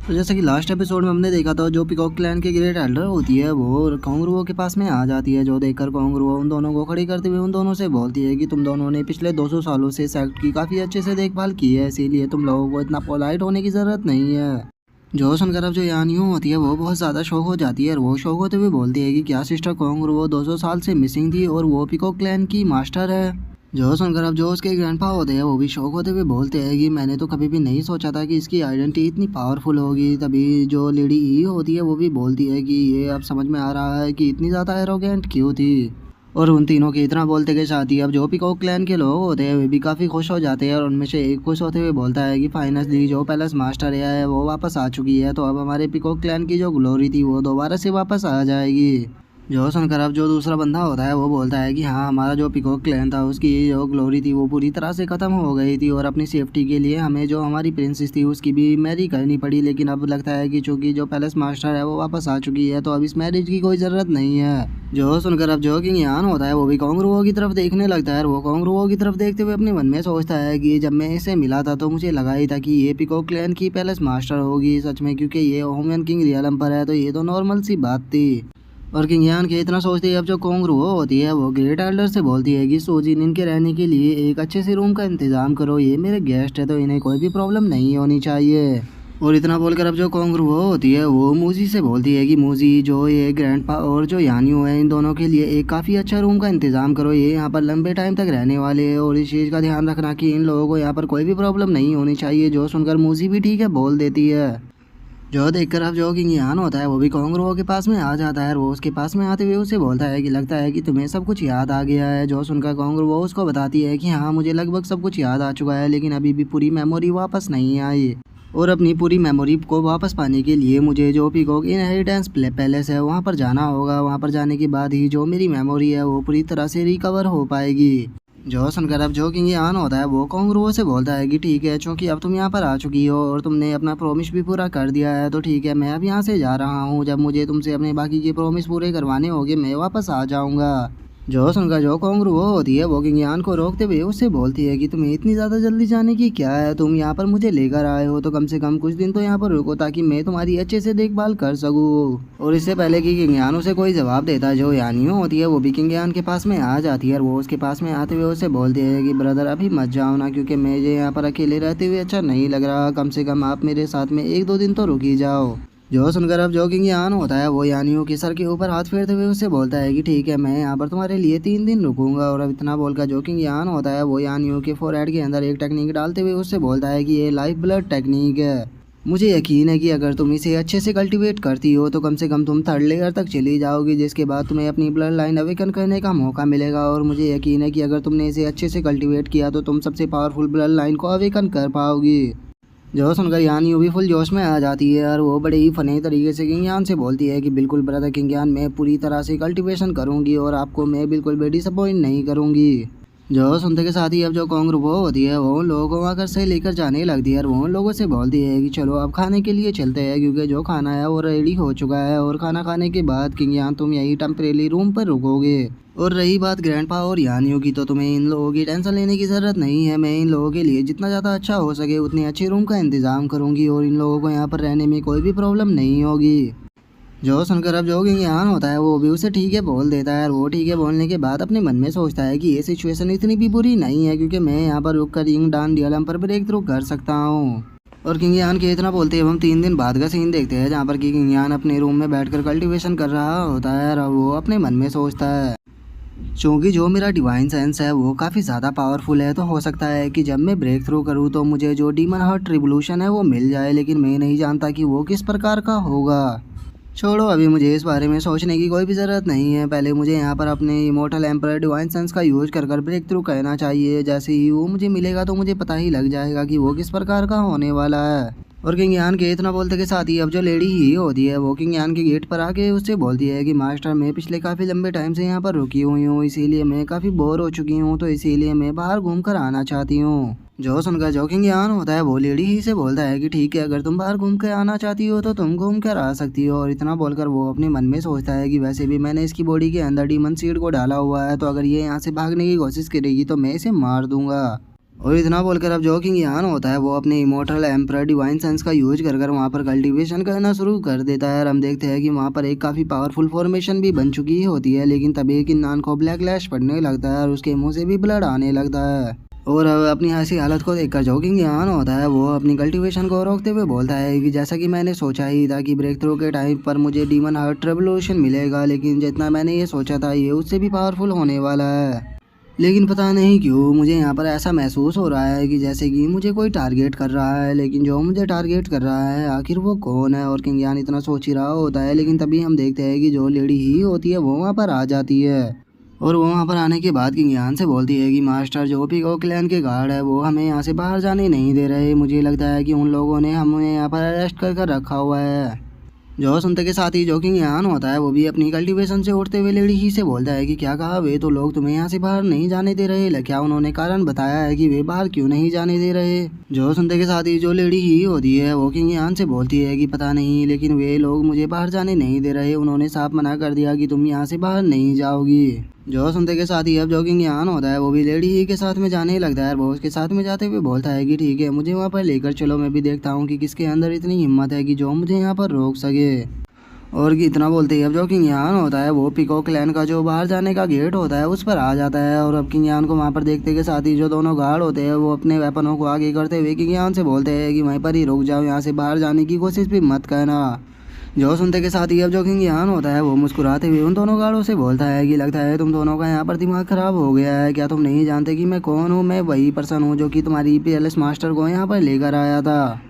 तो जैसे कि लास्ट एपिसोड में हमने देखा था, जो पीकॉक क्लैन के ग्रेट एल्डर होती है वो कांगरुओं के पास में आ जाती है, जो देखकर कांगरुओ उन दोनों को खड़ी करते हुए उन दोनों से बोलती है कि तुम दोनों ने पिछले 200 सालों से सेक्ट की काफ़ी अच्छे से देखभाल की है, इसीलिए तुम लोगों को इतना पोलाइट होने की ज़रूरत नहीं है। जो सुनकर अब जो यानियों होती है वो बहुत ज़्यादा शौक हो जाती है और वो शौक होते हुए बोलती है कि क्या सिस्टर कांगरुओ 200 साल से मिसिंग थी और वो पीकॉक क्लैन की मास्टर है। जो सुनकर अब जो उसके ग्रैंडपा होते हैं वो भी शौक होते हुए बोलते हैं कि मैंने तो कभी भी नहीं सोचा था कि इसकी आइडेंटिटी इतनी पावरफुल होगी। तभी जो लेडी ई होती है वो भी बोलती है कि ये अब समझ में आ रहा है कि इतनी ज़्यादा एरोगेंट क्यों थी। और उन तीनों के इतना बोलते के साथ ही अब जो पीकॉक क्लैन के लोग होते हैं वे भी काफ़ी खुश हो जाते हैं और उनमें से एक खुश होते हुए बोलता है कि फाइनली जो पैलेस मास्टर है वो वापस आ चुकी है, तो अब हमारे पीकॉक क्लैन की जो ग्लोरी थी वो दोबारा से वापस आ जाएगी। जो सुनकर अब जो दूसरा बंदा होता है वो बोलता है कि हाँ, हमारा जो पीकॉक क्लैन था उसकी जो ग्लोरी थी वो पूरी तरह से ख़त्म हो गई थी और अपनी सेफ्टी के लिए हमें जो हमारी प्रिंसेस थी उसकी भी मैरी करनी पड़ी, लेकिन अब लगता है कि चूंकि जो पैलेस मास्टर है वो वापस आ चुकी है तो अब इस मैरिज की कोई ज़रूरत नहीं है। जो सुनकर अब जो किंग यान होता है वो भी कांगरुओं की तरफ देखने लगता है और वो कांगरुओं की तरफ देखते हुए अपने मन में सोचता है कि जब मैं इसे मिला था तो मुझे लगा ही था कि ये पीकॉक क्लैन की पैलेस मास्टर होगी सच में, क्योंकि ये ओमेन किंग रियलम पर है तो ये तो नॉर्मल सी बात थी। और किंग यान के इतना सोचते ही अब जो कांगरुओ होती है वो ग्रेट एल्डर से बोलती है कि सोजिन इनके रहने के लिए एक अच्छे से रूम का इंतजाम करो, ये मेरे गेस्ट है तो इन्हें कोई भी प्रॉब्लम नहीं होनी चाहिए। और इतना बोलकर अब जो कांगरुओ होती है वो मूजी से बोलती है कि मूजी, जो ये ग्रैंडपा और जो यानियो है इन दोनों के लिए एक काफ़ी अच्छा रूम का इंतजाम करो, ये यहाँ पर लंबे टाइम तक रहने वाले हैं और इस चीज़ का ध्यान रखना कि इन लोगों को यहाँ पर कोई भी प्रॉब्लम नहीं होनी चाहिए। जो सुनकर मूजी भी ठीक है बोल देती है। जो देखकर अब जो किंग यान होता है वो भी कांगरुओ के पास में आ जाता है और वो उसके पास में आते हुए उसे बोलता है कि लगता है कि तुम्हें सब कुछ याद आ गया है। जो सुनकर कांगरुओ उसको बताती है कि हाँ, मुझे लगभग सब कुछ याद आ चुका है, लेकिन अभी भी पूरी मेमोरी वापस नहीं आई और अपनी पूरी मेमोरी को वापस पाने के लिए मुझे जो पीकॉक इनहेरिटेंस पैलेस है वहाँ पर जाना होगा। वहाँ पर जाने के बाद ही जो मेरी मेमोरी है वो पूरी तरह से रिकवर हो पाएगी। जो सुनकर अब जो किंग यान होता है वो कांगरुओ से बोलता है कि ठीक है, चूंकि अब तुम यहाँ पर आ चुकी हो और तुमने अपना प्रॉमिस भी पूरा कर दिया है तो ठीक है, मैं अब यहाँ से जा रहा हूँ। जब मुझे तुमसे अपने बाकी के प्रॉमिस पूरे करवाने होंगे मैं वापस आ जाऊँगा। जो सुनकर जो कांगरुओ होती है वो किंग यान को रोकते हुए उससे बोलती है कि तुम्हें इतनी ज़्यादा जल्दी जाने की क्या है, तुम यहाँ पर मुझे लेकर आए हो तो कम से कम कुछ दिन तो यहाँ पर रुको ताकि मैं तुम्हारी अच्छे से देखभाल कर सकूँ। और इससे पहले कि किंग यान उसे कोई जवाब देता, जो यानियों होती है वो भी किंग यान के पास में आ जाती है और वो उसके पास में आते हुए उसे बोलती है कि ब्रदर अभी मत जाओ ना, क्योंकि मुझे यहाँ पर अकेले रहते हुए अच्छा नहीं लग रहा, कम से कम आप मेरे साथ में 1-2 दिन तो रुक ही जाओ। जो सुनकर अब जो किंग यान होता है वो यानियों के सर के ऊपर हाथ फेरते हुए उससे बोलता है कि ठीक है, मैं यहाँ पर तुम्हारे लिए 3 दिन रुकूंगा। और अब इतना बोलकर जो किंग यान होता है वो यानियों के फोरहेड के अंदर एक टेक्निक डालते हुए उससे बोलता है कि ये लाइफ ब्लड टेक्निक है। मुझे यकीन है कि अगर तुम इसे अच्छे से कल्टीवेट करती हो तो कम से कम तुम 3rd लेयर तक चली जाओगी, जिसके बाद तुम्हें अपनी ब्लड लाइन अवेकन करने का मौका मिलेगा। और मुझे यकीन है कि अगर तुमने इसे अच्छे से कल्टीवेट किया तो तुम सबसे पावरफुल ब्लड लाइन को अवेकन कर पाओगी। जो सुनकर यानियों भी फुल जोश में आ जाती है और वो बड़े ही फनी तरीके से किंग यान से बोलती है कि बिल्कुल ब्रदर किंग यान, मैं पूरी तरह से कल्टीवेशन करूंगी और आपको मैं बिल्कुल भी डिसअपॉइंट नहीं करूंगी। जो सुनते के साथ ही अब जो कांगरुओ होती है वो उन लोगों को आकर से लेकर जाने लगती है और वो उन लोगों से बोलती है कि चलो अब खाने के लिए चलते हैं, क्योंकि जो खाना है वो रेडी हो चुका है और खाना खाने के बाद किंग यान तुम यही टेम्परेरी रूम पर रुकोगे। और रही बात ग्रैंडपा और यानियों की, तो तुम्हें इन लोगों की टेंशन लेने की ज़रूरत नहीं है। मैं इन लोगों के लिए जितना ज़्यादा अच्छा हो सके उतने अच्छे रूम का इंतज़ाम करूँगी और इन लोगों को यहाँ पर रहने में कोई भी प्रॉब्लम नहीं होगी। जो सुनकर अब जो किंग यान होता है वो भी उसे ठीक है बोल देता है और वो ठीक है बोलने के बाद अपने मन में सोचता है कि ये सिचुएशन इतनी भी बुरी नहीं है, क्योंकि मैं यहाँ पर रुक कर किंग डान डियलम पर ब्रेक थ्रू कर सकता हूँ। और किंग यान के इतना बोलते हैं हम 3 दिन बाद का सीन देखते हैं, जहाँ पर किंग यान अपने रूम में बैठकर कल्टीवेशन कर रहा होता है और वो अपने मन में सोचता है, क्योंकि जो मेरा डिवाइन सेंस है वो काफ़ी ज़्यादा पावरफुल है तो हो सकता है कि जब मैं ब्रेक थ्रू करूँ तो मुझे जो डीमन हार्ट रिवोल्यूशन है वो मिल जाए, लेकिन मैं नहीं जानता कि वो किस प्रकार का होगा। छोड़ो, अभी मुझे इस बारे में सोचने की कोई भी ज़रूरत नहीं है, पहले मुझे यहाँ पर अपने इमोर्टल एम्पर डिवाइन सेंस का यूज कर कर ब्रेक थ्रू करना चाहिए। जैसे ही वो मुझे मिलेगा तो मुझे पता ही लग जाएगा कि वो किस प्रकार का होने वाला है। और किंग यान के इतना बोलते के साथ ही अब जो लेडी ही होती है वो किंग यान के गेट पर आके उससे बोलती है कि मास्टर, मैं पिछले काफ़ी लंबे टाइम से यहाँ पर रुकी हुई हूँ, इसीलिए मैं काफ़ी बोर हो चुकी हूँ, तो इसीलिए मैं बाहर घूम कर आना चाहती हूँ। जो सुनकर जो किंग यान होता है वो लेडी ही से बोलता है कि ठीक है, अगर तुम बाहर घूम कर आना चाहती हो तो तुम घूम कर आ सकती हो। और इतना बोलकर वो अपने मन में सोचता है कि वैसे भी मैंने इसकी बॉडी के अंदर डीमन सीड को डाला हुआ है, तो अगर ये यहाँ से भागने की कोशिश करेगी तो मैं इसे मार दूंगा। और इतना बोलकर अब जो किंग यान होता है वो अपने इमोर्टल एम्परर डिवाइन सेंस का यूज कर कर वहाँ पर कल्टीवेशन करना शुरू कर देता है। और हम देखते हैं कि वहाँ पर एक काफ़ी पावरफुल फॉर्मेशन भी बन चुकी होती है, लेकिन तभी किन्नान को ब्लैक लैश पड़ने लगता है और उसके मुंह से भी ब्लड आने लगता है। और अब अपनी ऐसी हालत को देखकर जो किंग यान होता है वो अपनी कल्टीवेशन को रोकते हुए बोलता है कि जैसा कि मैंने सोचा ही था कि ब्रेक थ्रू के टाइम पर मुझे डीमन हार्ट रेवोल्यूशन मिलेगा, लेकिन जितना मैंने ये सोचा था ये उससे भी पावरफुल होने वाला है। लेकिन पता नहीं क्यों मुझे यहाँ पर ऐसा महसूस हो रहा है कि जैसे कि मुझे कोई टारगेट कर रहा है, लेकिन जो मुझे टारगेट कर रहा है आखिर वो कौन है। और किंग यान इतना सोच ही रहा होता है, लेकिन तभी हम देखते हैं कि जो लेडी ही होती है वो वहाँ पर आ जाती है। और वो वहाँ पर आने के बाद किंग यान से बोलती है कि मास्टर जो पीकॉक क्लैन के गार्ड है वो हमें यहाँ से बाहर जाने नहीं दे रहे। मुझे लगता है कि उन लोगों ने हमें यहाँ पर अरेस्ट कर रखा हुआ है। जो सुनते के साथ ही जो किंग यान होता है वो भी अपनी कल्टीवेशन से उठते हुए लेडी ही से बोलता है कि क्या कहा, वे तो लोग तुम्हें यहाँ से बाहर नहीं जाने दे रहे, क्या उन्होंने कारण बताया है कि वे बाहर क्यों नहीं जाने दे रहे। जो सुनते के साथ ही जो लेडी ही होती है वो किंग यान से बोलती है कि पता नहीं, लेकिन वे लोग मुझे बाहर जाने नहीं दे रहे, उन्होंने साफ मना कर दिया कि तुम यहाँ से बाहर नहीं जाओगी। जो सुनते के साथ ही अब जो किंग यान होता है वो भी लेडी ही के साथ में जाने लगता है। वो उसके साथ में जाते हुए बोलता है कि ठीक है, मुझे वहाँ पर लेकर चलो, मैं भी देखता हूँ कि किसके अंदर इतनी हिम्मत है कि जो मुझे यहाँ पर रोक सके। और कि इतना बोलते ही अब जो किंग यान होता है वो पीकॉक क्लैन का जो बाहर जाने का गेट होता है उस पर आ जाता है। और अब किंग यान को वहाँ पर देखते के साथ ही जो दोनों गार्ड होते हैं वो अपने वेपनों को आगे करते हुए किंग यान से बोलते हैं कि वहीं पर ही रुक जाओ, यहाँ से बाहर जाने की कोशिश भी मत करना। जो सुनते के साथ ही अब जो किंग यान होता है वो मुस्कुराते हुए उन दोनों गार्डों से बोलता है कि लगता है तुम दोनों का यहाँ पर दिमाग खराब हो गया है, क्या तुम नहीं जानते कि मैं कौन हूँ? मैं वही पर्सन हूँ जो कि तुम्हारी PLS मास्टर को यहाँ पर लेकर आया था।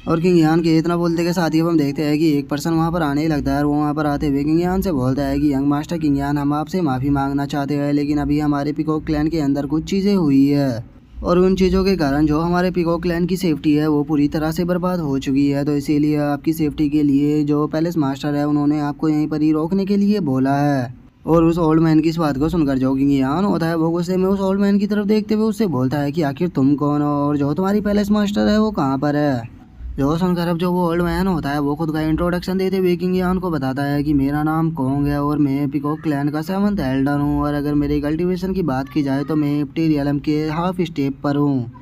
और किंग यान के इतना बोलते के साथ ही हम देखते हैं कि एक पर्सन वहाँ पर आने लगता है और वो वहाँ पर आते हुए किंग यान से बोलता है कि यंग मास्टर किंग यान, हम आपसे माफ़ी मांगना चाहते हैं, लेकिन अभी हमारे पीकॉक क्लैन के अंदर कुछ चीज़ें हुई है और उन चीज़ों के कारण जो हमारे पीकॉक क्लैन की सेफ्टी है वो पूरी तरह से बर्बाद हो चुकी है। तो इसीलिए आपकी सेफ्टी के लिए जो पैलेस मास्टर है उन्होंने आपको यहीं पर ही रोकने के लिए बोला है। और उस ओल्ड मैन की इस बात को सुनकर जो किंग यान होता है वो गुस्से में उस ओल्ड मैन की तरफ देखते हुए उससे बोलता है कि आखिर तुम कौन हो और जो तुम्हारी पैलेस मास्टर है वो कहाँ पर है। जो सुनकर अब जो वो ओल्ड मैन होता है वो खुद का इंट्रोडक्शन देते हुए किंग यान को बताता है कि मेरा नाम कोंग है और मैं पीकॉक क्लैन का 7th एल्डर हूँ, और अगर मेरे कल्टीवेशन की बात की जाए तो मैं एम्प्टी रियलम के हाफ स्टेप पर हूँ।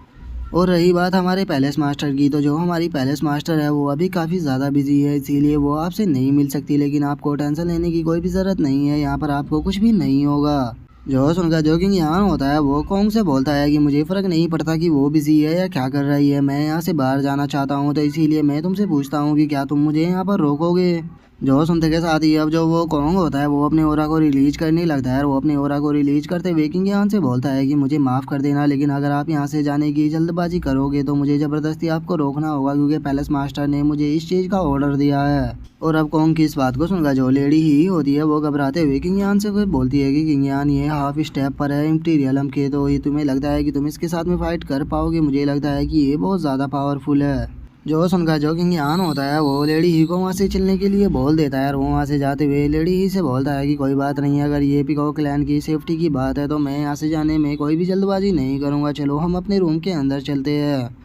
और रही बात हमारे पैलेस मास्टर की, तो जो हमारी पैलेस मास्टर है वो अभी काफ़ी ज़्यादा बिजी है, इसीलिए वो आपसे नहीं मिल सकती, लेकिन आपको टेंशन लेने की कोई भी ज़रूरत नहीं है, यहाँ पर आपको कुछ भी नहीं होगा। जो सुनकर जो किंग यान होता है वो कोंग से बोलता है कि मुझे फ़र्क नहीं पड़ता कि वो बिजी है या क्या कर रही है, मैं यहाँ से बाहर जाना चाहता हूँ, तो इसीलिए मैं तुमसे पूछता हूँ कि क्या तुम मुझे यहाँ पर रोकोगे। जो सुनते के साथ ही अब जो वो कोंग होता है वो अपने ओरा को रिलीज करने लगता है और वो अपने ओरा को रिलीज करते हुए किंग यान से बोलता है कि मुझे माफ़ कर देना, लेकिन अगर आप यहाँ से जाने की जल्दबाजी करोगे तो मुझे ज़बरदस्ती आपको रोकना होगा, क्योंकि पैलेस मास्टर ने मुझे इस चीज़ का ऑर्डर दिया है। और अब कोंग की इस बात को सुनकर जो लेडी ही होती है वो घबराते हुए किंग यान से बोलती है कि किंग यान ये हाफ स्टेप पर है एम्प्टी रियलम के, तो ये तुम्हें लगता है कि तुम इसके साथ में फाइट कर पाओगे? मुझे लगता है कि ये बहुत ज़्यादा पावरफुल है। जो सुनकर जो किंग यान होता है वो लेडी ही को वहाँ से चलने के लिए बोल देता है और वो वहाँ से जाते हुए लेडी ही से बोलता है कि कोई बात नहीं, अगर ये पीकॉक क्लैन की सेफ्टी की बात है तो मैं यहाँ से जाने में कोई भी जल्दबाजी नहीं करूँगा, चलो हम अपने रूम के अंदर चलते हैं।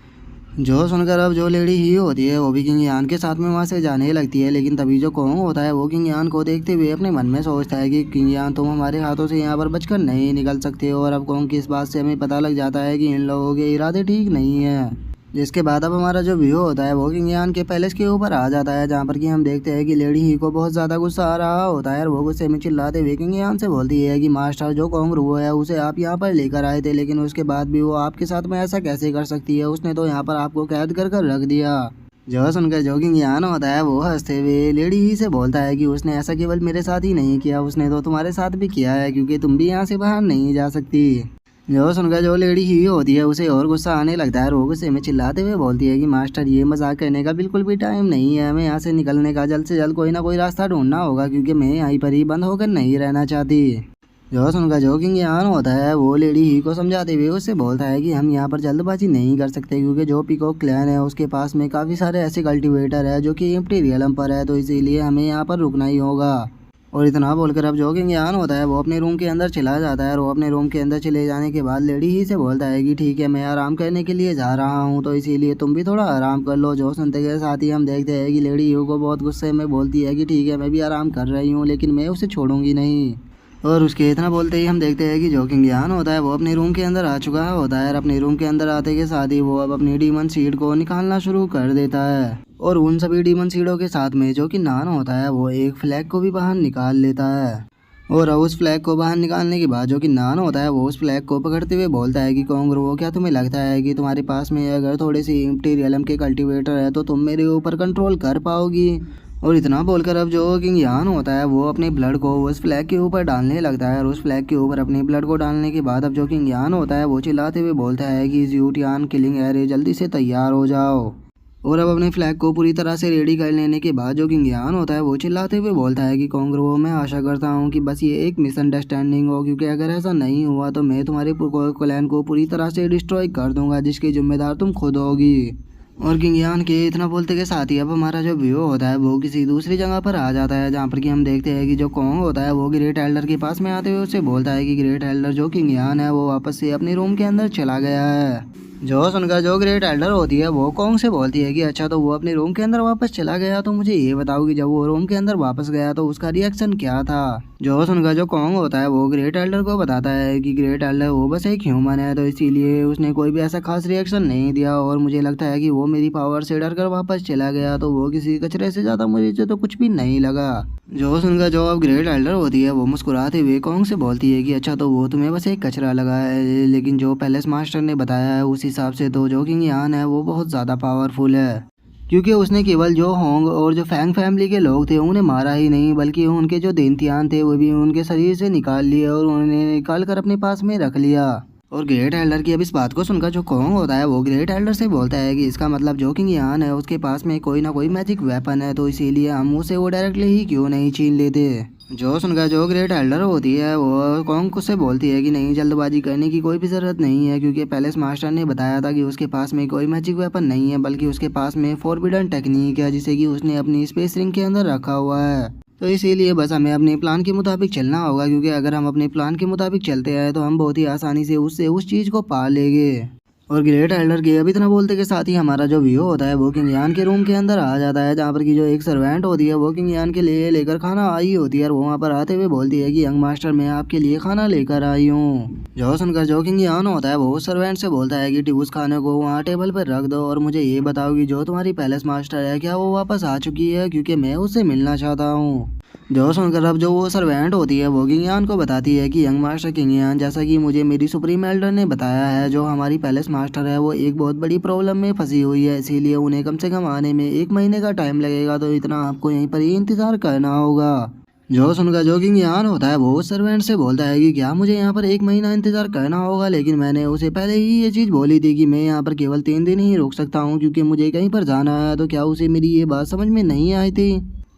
जो सुनकर अब जो लेडी ही होती है वो भी किंग यान के साथ में वहाँ से जाने लगती है, लेकिन तभी जो कोंग होता है वो किंग यान को देखते हुए अपने मन में सोचता है कि किंग यान तुम हमारे हाथों से यहाँ पर बचकर नहीं निकल सकते हो। और अब कोंग की इस बात से हमें पता लग जाता है कि इन लोगों के इरादे ठीक नहीं है। जिसके बाद अब हमारा जो व्यू होता है वो किंग यान के पैलेस के ऊपर आ जाता है, जहाँ पर कि हम देखते हैं कि लेडी ही को बहुत ज़्यादा गुस्सा आ रहा होता है और वो गुस्से में चिल्लाते हुए किंग यान से बोलती है कि मास्टर जो कोंग रुओ है उसे आप यहाँ पर लेकर आए थे, लेकिन उसके बाद भी वो आपके साथ में ऐसा कैसे कर सकती है? उसने तो यहाँ पर आपको कैद कर कर रख दिया। जो सुनकर जो किंग यान होता है वो हंसते हुए लेडी ही से बोलता है कि उसने ऐसा केवल मेरे साथ ही नहीं किया, उसने तो तुम्हारे साथ भी किया है, क्योंकि तुम भी यहाँ से बाहर नहीं जा सकती। जो सुनकर जो लेडी ही होती है उसे और गुस्सा आने लगता है और वो गुस्से में चिल्लाते हुए बोलती है कि मास्टर ये मजाक करने का बिल्कुल भी टाइम नहीं है, हमें यहाँ से निकलने का जल्द से जल्द कोई ना कोई रास्ता ढूंढना होगा, क्योंकि मैं यहीं पर ही बंद होकर नहीं रहना चाहती। जो सुनकर जो किंग यान होता है वो लेडी ही को समझाते हुए उससे बोलता है कि हम यहाँ पर जल्दबाजी नहीं कर सकते, क्योंकि जो पीकॉक क्लैन है उसके पास में काफ़ी सारे ऐसे कल्टीवेटर है जो कि एम्प्टी रियलम पर है, तो इसीलिए हमें यहाँ पर रुकना ही होगा। और इतना बोलकर अब जो किंग यान होता है वो अपने रूम के अंदर चला जाता है और वो अपने रूम के अंदर चले जाने के बाद लेडी ही से बोलता है कि ठीक है, मैं आराम करने के लिए जा रहा हूँ, तो इसीलिए तुम भी थोड़ा आराम कर लो। जो सुनते के साथ ही हम देखते हैं कि लेडी यू को बहुत गुस्से में बोलती है कि ठीक है, मैं भी आराम कर रही हूँ, लेकिन मैं उसे छोड़ूंगी नहीं। और उसके इतना बोलते ही हम देखते हैं कि जो किंग यान होता है वो अपने रूम के अंदर आ चुका होता है और अपने रूम के अंदर आते के साथ ही वो अब अपनी डीमन सीड को निकालना शुरू कर देता है। और उन सभी डीमन सीडों के साथ में जो कि नान होता है वो एक फ्लैग को भी बाहर निकाल लेता है। और उस फ्लैग को बाहर निकालने के बाद जो कि नान होता है वो उस फ्लैग को पकड़ते हुए बोलता है कि कोंगरुओ, क्या तुम्हें लगता है कि तुम्हारे पास में अगर थोड़ी सी इम्पीरियलम के कल्टीवेटर है तो तुम मेरे ऊपर कंट्रोल कर पाओगी। और इतना बोलकर अब जो किंग यान होता है वो अपने ब्लड को उस फ्लैग के ऊपर डालने लगता है और उस फ्लैग के ऊपर अपने ब्लड को डालने के बाद अब जो किंग यान होता है वो चिल्लाते हुए बोलता है कि ज़्यूटियान किलिंग एरे जल्दी से तैयार हो जाओ। और अब अपने फ्लैग को पूरी तरह से रेडी कर लेने के बाद जो किंग यान होता है वो चिल्लाते हुए बोलता है कि कोंगरुओ, मैं आशा करता हूँ कि बस ये एक मिसअंडरस्टैंडिंग हो, क्योंकि अगर ऐसा नहीं हुआ तो मैं तुम्हारे क्लैन को पूरी तरह से डिस्ट्रॉय कर दूंगा, जिसकी जिम्मेदार तुम खुद होगी। और किंग यान के इतना बोलते के साथ ही अब हमारा जो व्यू होता है वो किसी दूसरी जगह पर आ जाता है, जहाँ पर कि हम देखते हैं कि जो कोंग होता है वो ग्रेट एल्डर के पास में आते हुए उससे बोलता है कि ग्रेट एल्डर जो किंग यान है वो वापस से अपने रूम के अंदर चला गया है। जो सुनकर जो ग्रेट एल्डर होती है वो कोंग से बोलती है कि अच्छा, तो वो अपने रूम के अंदर वापस चला गया, तो मुझे ये बताओ कि जब वो रूम के अंदर वापस गया तो उसका रिएक्शन क्या था। जो सुनकर जो कोंग होता है वो ग्रेट एल्डर को बताता है कि ग्रेट एल्डर वो बस एक ह्यूमन है, तो इसीलिए उसने कोई भी ऐसा खास रिएक्शन नहीं दिया और मुझे लगता है कि वो मेरी पावर से डर कर वापस चला गया, तो वो किसी कचरे से ज़्यादा मुझे तो कुछ भी नहीं लगा। जो सुनकर जो अब ग्रेट एल्डर होती है वो मुस्कुराते हुए कोंग से बोलती है कि अच्छा, तो वो तुम्हें बस एक कचरा लगा है, लेकिन जो पैलेस मास्टर ने बताया है उस हिसाब से तो जो किंग यान है वो बहुत ज़्यादा पावरफुल है, क्योंकि उसने केवल जो होंग और जो फैंग फैमिली के लोग थे उन्हें मारा ही नहीं, बल्कि उनके जो देनतियान थे वो भी उनके शरीर से निकाल लिए और उन्हें निकाल कर अपने पास में रख लिया। और ग्रेट एल्डर की अब इस बात को सुनकर जो कोंग होता है वो ग्रेट एल्डर से बोलता है कि इसका मतलब जो किंग यान है उसके पास में कोई ना कोई मैजिक वेपन है, तो इसीलिए हम उसे वो डायरेक्टली ही क्यों नहीं छीन लेते। जो सुनकर जो ग्रेट एल्डर होती है वो कोंग से बोलती है कि नहीं, जल्दबाजी करने की कोई भी ज़रूरत नहीं है, क्योंकि पैलेस मास्टर ने बताया था कि उसके पास में कोई मैजिक वेपन नहीं है, बल्कि उसके पास में फॉरबिडन टेक्निक है जिसे कि उसने अपनी स्पेस रिंग के अंदर रखा हुआ है। तो इसीलिए बस हमें अपने प्लान के मुताबिक चलना होगा, क्योंकि अगर हम अपने प्लान के मुताबिक चलते हैं तो हम बहुत ही आसानी से उससे उस चीज़ को पा लेंगे। और ग्रेट एल्डर के अब इतना बोलते के साथ ही हमारा जो व्यू होता है वो किंग यान के रूम के अंदर आ जाता है, जहाँ पर की जो एक सर्वेंट होती है वो किंग यान के लिए लेकर खाना आई होती है और वो वहाँ पर आते हुए बोलती है कि यंग मास्टर, मैं आपके लिए खाना लेकर आई हूँ। जो सुनकर जो किंग यान होता है वो सर्वेंट से बोलता है कि उस खाने को वहाँ टेबल पर रख दो और मुझे ये बताओ कि जो तुम्हारी पैलेस मास्टर है क्या वो वापस आ चुकी है, क्योंकि मैं उससे मिलना चाहता हूँ। जो सुनकर अब जो वो सर्वेंट होती है वो किंग यान को बताती है कि यंग मास्टर किंग यान, जैसा कि मुझे मेरी सुप्रीम एल्डर ने बताया है, जो हमारी पैलेस मास्टर है वो एक बहुत बड़ी प्रॉब्लम में फंसी हुई है, इसीलिए उन्हें कम से कम आने में 1 महीने का टाइम लगेगा, तो इतना आपको यहीं पर ही इंतज़ार करना होगा। जो सुनकर जो किंग यान होता है वो सर्वेंट से बोलता है कि क्या मुझे यहाँ पर 1 महीना इंतज़ार करना होगा, लेकिन मैंने उसे पहले ही ये चीज़ बोली थी कि मैं यहाँ पर केवल 3 दिन ही रुक सकता हूँ, क्योंकि मुझे कहीं पर जाना है, तो क्या उसे मेरी ये बात समझ में नहीं आई थी।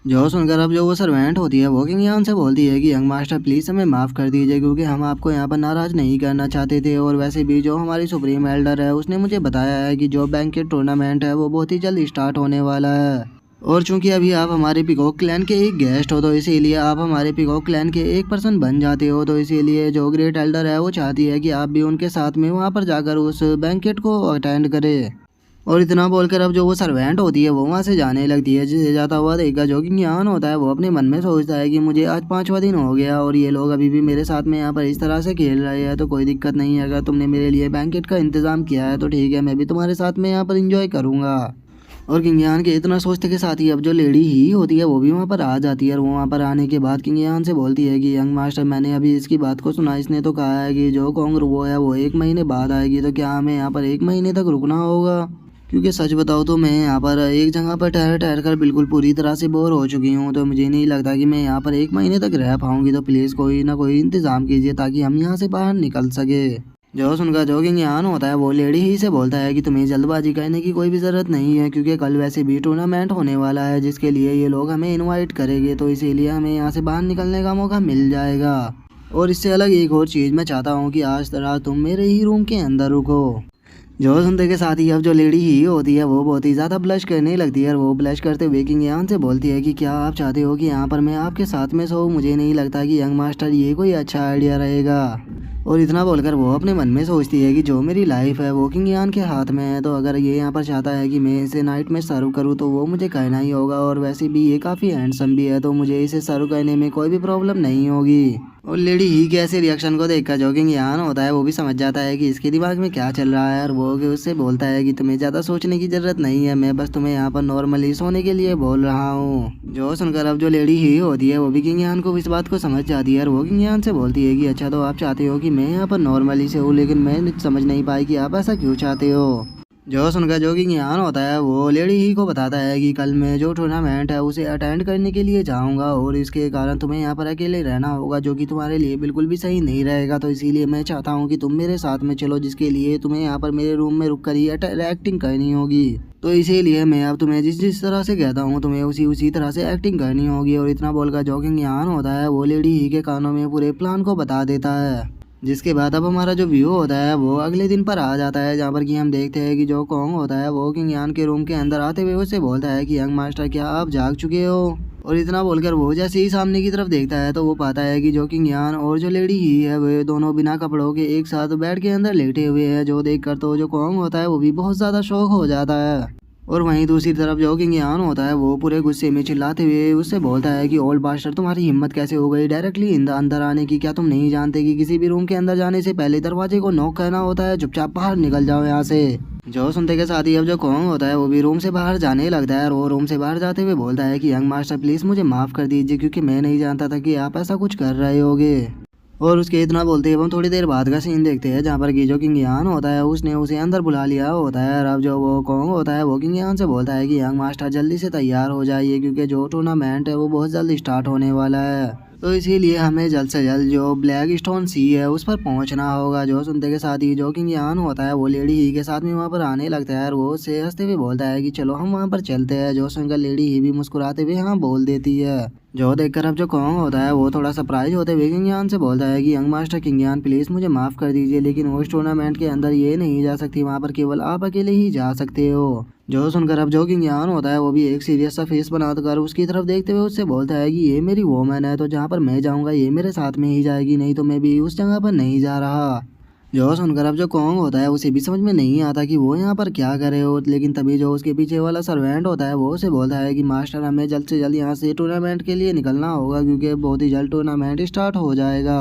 जो सुनकर अब जो वो सर्वेंट होती है वो किंग यान से बोलती है कि यंग मास्टर प्लीज़ हमें माफ़ कर दीजिए, क्योंकि हम आपको यहाँ पर नाराज़ नहीं करना चाहते थे, और वैसे भी जो हमारी सुप्रीम एल्डर है उसने मुझे बताया है कि जो बैंकेट टूर्नामेंट है वो बहुत ही जल्द स्टार्ट होने वाला है, और चूंकि अभी आप हमारे पिकॉक क्लैन के एक गेस्ट हो तो इसीलिए आप हमारे पिकॉक क्लैन के एक पर्सन बन जाते हो, तो इसीलिए जो ग्रेट एल्डर है वो चाहती है कि आप भी उनके साथ में वहाँ पर जाकर उस बैंकेट को अटेंड करें। और इतना बोलकर अब जो वो सर्वेंट होती है वो वहाँ से जाने लगती है, जिसे जाता हुआ देखकर जो किंग यान होता है वो अपने मन में सोचता है कि मुझे आज 5वां दिन हो गया और ये लोग अभी भी मेरे साथ में यहाँ पर इस तरह से खेल रहे हैं, तो कोई दिक्कत नहीं है, अगर तुमने मेरे लिए बैंकेट का इंतज़ाम किया है तो ठीक है, मैं भी तुम्हारे साथ में यहाँ पर इंजॉय करूँगा। और किंग यान के इतना सोचते के साथ ही अब जो लेडी ही होती है वो भी वहाँ पर आ जाती है, और वहाँ पर आने के बाद किंग यान से बोलती है कि यंग मास्टर, मैंने अभी इसकी बात को सुना, इसने तो कहा है कि जो कोंगरुओ है वो 1 महीने बाद आएगी, तो क्या हमें यहाँ पर 1 महीने तक रुकना होगा, क्योंकि सच बताओ तो मैं यहाँ पर एक जगह पर ठहर ठहर कर बिल्कुल पूरी तरह से बोर हो चुकी हूँ, तो मुझे नहीं लगता कि मैं यहाँ पर 1 महीने तक रह पाऊँगी, तो प्लीज़ कोई ना कोई इंतज़ाम कीजिए ताकि हम यहाँ से बाहर निकल सके। जो सुनकर जो किंग यान होता है वो लेडी ही से बोलता है कि तुम्हें जल्दबाजी करने की कोई भी ज़रूरत नहीं है, क्योंकि कल वैसे भी टूर्नामेंट होने वाला है जिसके लिए ये लोग हमें इन्वाइट करेंगे, तो इसीलिए हमें यहाँ से बाहर निकलने का मौका मिल जाएगा। और इससे अलग एक और चीज़ मैं चाहता हूँ कि आज तरह तुम मेरे ही रूम के अंदर रुको। जो सुनते के साथ ही अब जो लेडी ही होती है वो बहुत ही ज़्यादा ब्लश करने लगती है, और वो ब्लश करते हुए किंग यान से बोलती है कि क्या आप चाहते हो कि यहाँ पर मैं आपके साथ में सोऊं, मुझे नहीं लगता कि यंग मास्टर ये कोई अच्छा आइडिया रहेगा। और इतना बोलकर वो अपने मन में सोचती है कि जो मेरी लाइफ है वो किंग यान के हाथ में है, तो अगर ये यहाँ पर चाहता है कि मैं इसे नाइट में सर्व करूँ तो वो मुझे कहना ही होगा। और वैसे भी ये काफ़ी हैंडसम भी है, तो मुझे इसे सर्व करने में कोई भी प्रॉब्लम नहीं होगी। और लेडी ही के ऐसे रिएक्शन को देखकर जो किंग यान होता है वो भी समझ जाता है कि इसके दिमाग में क्या चल रहा है, और वो कि उससे बोलता है कि तुम्हें ज़्यादा सोचने की ज़रूरत नहीं है, मैं बस तुम्हें यहाँ पर नॉर्मली सोने के लिए बोल रहा हूँ। जो सुनकर अब जो लेडी ही होती है वो भी किंग यान को इस बात को समझ जाती है, और वो किंग यान से बोलती है कि अच्छा, तो आप चाहते हो कि मैं यहाँ पर नॉर्मली से हूँ, लेकिन मैं समझ नहीं पाई कि आप ऐसा क्यों चाहते हो। जो सुनकर जो किंग यान होता है वो लेडी ही को बताता है कि कल मैं जो टूर्नामेंट है उसे अटेंड करने के लिए जाऊंगा, और इसके कारण तुम्हें यहाँ पर अकेले रहना होगा, जो कि तुम्हारे लिए बिल्कुल भी सही नहीं रहेगा। तो इसीलिए मैं चाहता हूँ कि तुम मेरे साथ में चलो, जिसके लिए तुम्हें यहाँ पर मेरे रूम में रुक कर ही एक्टिंग करनी होगी। तो इसीलिए मैं अब तुम्हें जिस जिस तरह से कहता हूँ तुम्हें उसी तरह से एक्टिंग करनी होगी। और इतना बोलकर जो किंग यान होता है वो लेडी ही के कानों में पूरे प्लान को बता देता है। जिसके बाद अब हमारा जो व्यू होता है वो अगले दिन पर आ जाता है, जहाँ पर कि हम देखते हैं कि जो कॉन्ग होता है वो किंग यान के रूम के अंदर आते हुए उससे बोलता है कि यंग मास्टर, क्या आप जाग चुके हो। और इतना बोलकर वो जैसे ही सामने की तरफ देखता है तो वो पाता है कि जो किंग यान और जो लेडी ही है वे दोनों बिना कपड़ों के एक साथ बेड के अंदर लेटे हुए हैं, जो देखकर तो जो कॉन्ग होता है वो भी बहुत ज़्यादा शौक हो जाता है। और वहीं दूसरी तरफ जो किंग यान होता है वो पूरे गुस्से में चिल्लाते हुए उससे बोलता है कि ओल्ड बास्टर, तुम्हारी हिम्मत कैसे हो गई डायरेक्टली अंदर आने की, क्या तुम नहीं जानते कि किसी भी रूम के अंदर जाने से पहले दरवाजे को नॉक करना होता है, चुपचाप बाहर निकल जाओ यहाँ से। जो सुनते के साथ ही अब जो कॉन्ग होता है वो भी रूम से बाहर जाने लगता है, और वो रूम से बाहर जाते हुए बोलता है कि यंग मास्टर प्लीज़ मुझे माफ़ कर दीजिए, क्योंकि मैं नहीं जानता था कि आप ऐसा कुछ कर रहे होगे। और उसके इतना बोलते ही हम थोड़ी देर बाद का सीन देखते हैं, जहाँ पर कि जो किंग यान होता है उसने उसे अंदर बुला लिया होता है। और अब जो वो कॉन्ग होता है वो किंग यान से बोलता है कि यंग मास्टर जल्दी से तैयार हो जाइए, क्योंकि जो टूर्नामेंट है वो बहुत जल्दी स्टार्ट होने वाला है, तो इसीलिए हमें जल्द से जल्द जो ब्लैक स्टोन सी है उस पर पहुंचना होगा। जो सुनते के साथ ही जो किंग यान होता है वो लेडी ही के साथ में वहाँ पर आने लगता है, और वो उससे हंसते हुए बोलता है कि चलो हम वहाँ पर चलते हैं। जो सुनकर लेडी ही भी मुस्कुराते हुए हाँ बोल देती है। जो देखकर अब जो कॉन्ग होता है वो थोड़ा सरप्राइज होते हुए किंग यान से बोलता है कि यंग मास्टर किंग यान प्लीज़ मुझे माफ़ कर दीजिए, लेकिन उस टूर्नामेंट के अंदर ये नहीं जा सकती, वहाँ पर केवल आप अकेले ही जा सकते हो। जो सुनकर अब जो किंग यान होता है वो भी एक सीरियस सा फेस बनाकर उसकी तरफ देखते हुए उससे बोलता है कि ये मेरी वोमन है, तो जहाँ पर मैं जाऊँगा ये मेरे साथ में ही जाएगी, नहीं तो मैं भी उस जगह पर नहीं जा रहा। जो सुनकर अब जो कॉन्ग होता है उसे भी समझ में नहीं आता कि वो यहाँ पर क्या करे हो, लेकिन तभी जो उसके पीछे वाला सर्वेंट होता है वो उसे बोलता है कि मास्टर हमें जल्द से जल्द यहाँ से टूर्नामेंट के लिए निकलना होगा, क्योंकि बहुत ही जल्द टूर्नामेंट स्टार्ट हो जाएगा।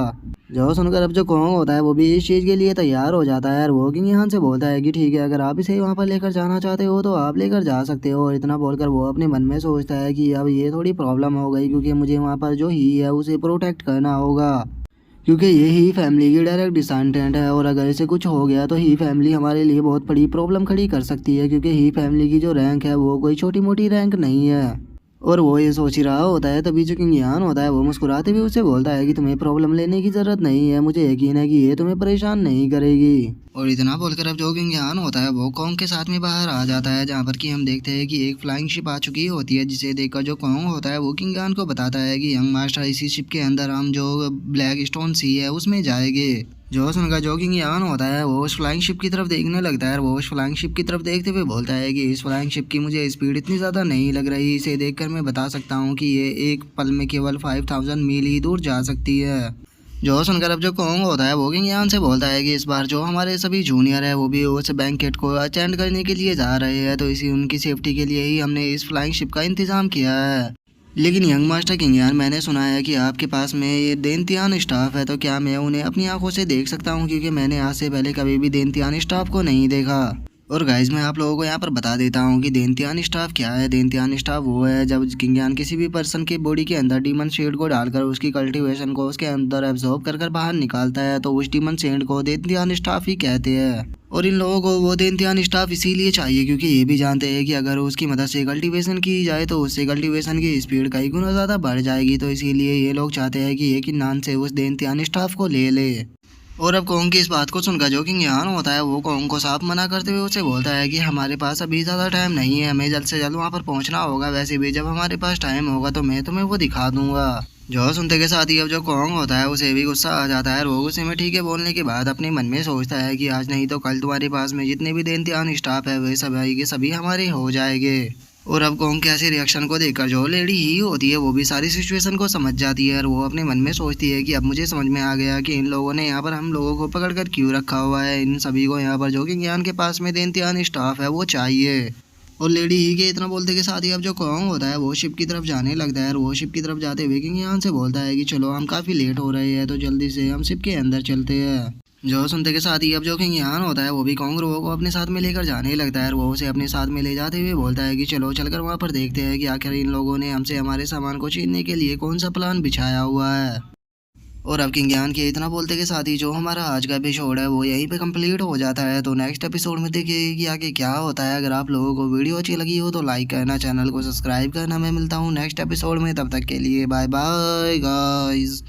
जो सुनकर अब जो कॉन्ग होता है वो भी इस चीज़ के लिए तैयार हो जाता है, और वो किंग यहाँ से बोलता है कि ठीक है, अगर आप इसे वहाँ पर लेकर जाना चाहते हो तो आप लेकर जा सकते हो। और इतना बोलकर वो अपने मन में सोचता है कि अब ये थोड़ी प्रॉब्लम हो गई, क्योंकि मुझे वहाँ पर जो ही है उसे प्रोटेक्ट करना होगा, क्योंकि ये ही फैमिली की डायरेक्ट डिसेंडेंट है, और अगर इसे कुछ हो गया तो ही फैमिली हमारे लिए बहुत बड़ी प्रॉब्लम खड़ी कर सकती है, क्योंकि ही फैमिली की जो रैंक है वो कोई छोटी मोटी रैंक नहीं है। और वो ये सोच ही रहा होता है, तभी जो किंग यान होता है वो मुस्कुराते हुए उससे बोलता है कि तुम्हें प्रॉब्लम लेने की ज़रूरत नहीं है, मुझे यकीन है कि ये तुम्हें परेशान नहीं करेगी। और इतना बोलकर अब जो किंग यान होता है वो कॉन्ग के साथ में बाहर आ जाता है, जहाँ पर कि हम देखते हैं कि एक फ्लाइंग शिप आ चुकी होती है, जिसे देखकर जो कॉन्ग होता है वो किंग यान को बताता है कि यंग मास्टर इसी शिप के अंदर हम जो ब्लैक स्टोन सी है उसमें जाएंगे। जो सुनकर जो किंग यान होता है वो उस फ्लाइंग शिप की तरफ देखने लगता है, वो उस फ्लाइंग शिप की तरफ देखते हुए बोलता है कि इस फ्लाइंग शिप की मुझे स्पीड इतनी ज़्यादा नहीं लग रही, इसे देखकर मैं बता सकता हूँ कि ये एक पल में केवल 5000 मील ही दूर जा सकती है। जो सुनकर अब जो कॉन्ग होता है वो किंग यान से बोलता है कि इस बार जो हमारे सभी जूनियर है वो भी उस बैंकेट को अटेंड करने के लिए जा रहे हैं, तो इसी उनकी सेफ्टी के लिए ही हमने इस फ्लाइंग शिप का इंतज़ाम किया है। लेकिन यंग मास्टर किंग यान, मैंने सुना है कि आपके पास में ये देनतियान स्टाफ है, तो क्या मैं उन्हें अपनी आंखों से देख सकता हूँ, क्योंकि मैंने आज से पहले कभी भी देनतियान स्टाफ को नहीं देखा। और गाइज मैं आप लोगों को यहाँ पर बता देता हूँ कि देनतियान स्टाफ क्या है। देनतियान स्टाफ वो है जब किंग यान किसी भी पर्सन की बॉडी के अंदर डीमन शेड को डालकर उसकी कल्टीवेशन को उसके अंदर एब्जॉर्ब कर बाहर निकालता है, तो उस डीमन शेड को देनतियान स्टाफ ही कहते हैं। और इन लोगों को वो देनतियान स्टाफ इसीलिए चाहिए क्योंकि ये भी जानते हैं कि अगर उसकी मदद से कल्टीवेशन की जाए तो उससे कल्टीवेशन की स्पीड कई गुना ज़्यादा बढ़ जाएगी, तो इसीलिए ये लोग चाहते हैं कि एक ही नाम से उस देनतियान स्टाफ को ले ले। और अब कॉन्ग की इस बात को सुनकर जो किंग यान होता है वो कॉन्ग को साफ मना करते हुए उसे बोलता है कि हमारे पास अभी ज़्यादा टाइम नहीं है, हमें जल्द से जल्द वहाँ पर पहुँचना होगा, वैसे भी जब हमारे पास टाइम होगा तो मैं तुम्हें वो दिखा दूंगा। जो सुनते के साथ ही अब जो कॉन्ग होता है उसे भी गुस्सा आ जाता है, वो गुस्से में ठीक है बोलने के बाद अपने मन में सोचता है कि आज नहीं तो कल तुम्हारे पास में जितने भी देनतियान स्टाफ है वे सभी के सभी हमारे हो जाएंगे। और अब कॉन्ग के ऐसे रिएक्शन को देखकर जो लेडी ही होती है वो भी सारी सिचुएशन को समझ जाती है और वो अपने मन में सोचती है कि अब मुझे समझ में आ गया कि इन लोगों ने यहाँ पर हम लोगों को पकड़ कर क्यों रखा हुआ है। इन सभी को यहाँ पर जो कि ज्ञान के पास में देनतियान स्टाफ है वो चाहिए। और लेडी ही के इतना बोलते के साथ ही अब जो कॉन्ग होता है वो शिप की तरफ जाने लगता है और वो शिप की तरफ जाते हुए किंग यान से बोलता है कि चलो हम काफ़ी लेट हो रहे हैं तो जल्दी से हम शिप के अंदर चलते हैं। जो सुनते के साथ ही अब जो किंग यान होता है वो भी कॉन्गरो को अपने साथ में लेकर जाने लगता है और वो उसे अपने साथ में ले जाते हुए बोलता है कि चलो चलकर वहाँ पर देखते हैं कि आखिर इन लोगों ने हमसे हमारे सामान को छीनने के लिए कौन सा प्लान बिछाया हुआ है। और अब किंग यान के इतना बोलते के साथ ही जो हमारा आज का एपिसोड है वो यहीं पे कंप्लीट हो जाता है। तो नेक्स्ट एपिसोड में देखिए कि आगे क्या होता है। अगर आप लोगों को वीडियो अच्छी लगी हो तो लाइक करना, चैनल को सब्सक्राइब करना। मैं मिलता हूँ नेक्स्ट एपिसोड में, तब तक के लिए बाय बाय गाइस।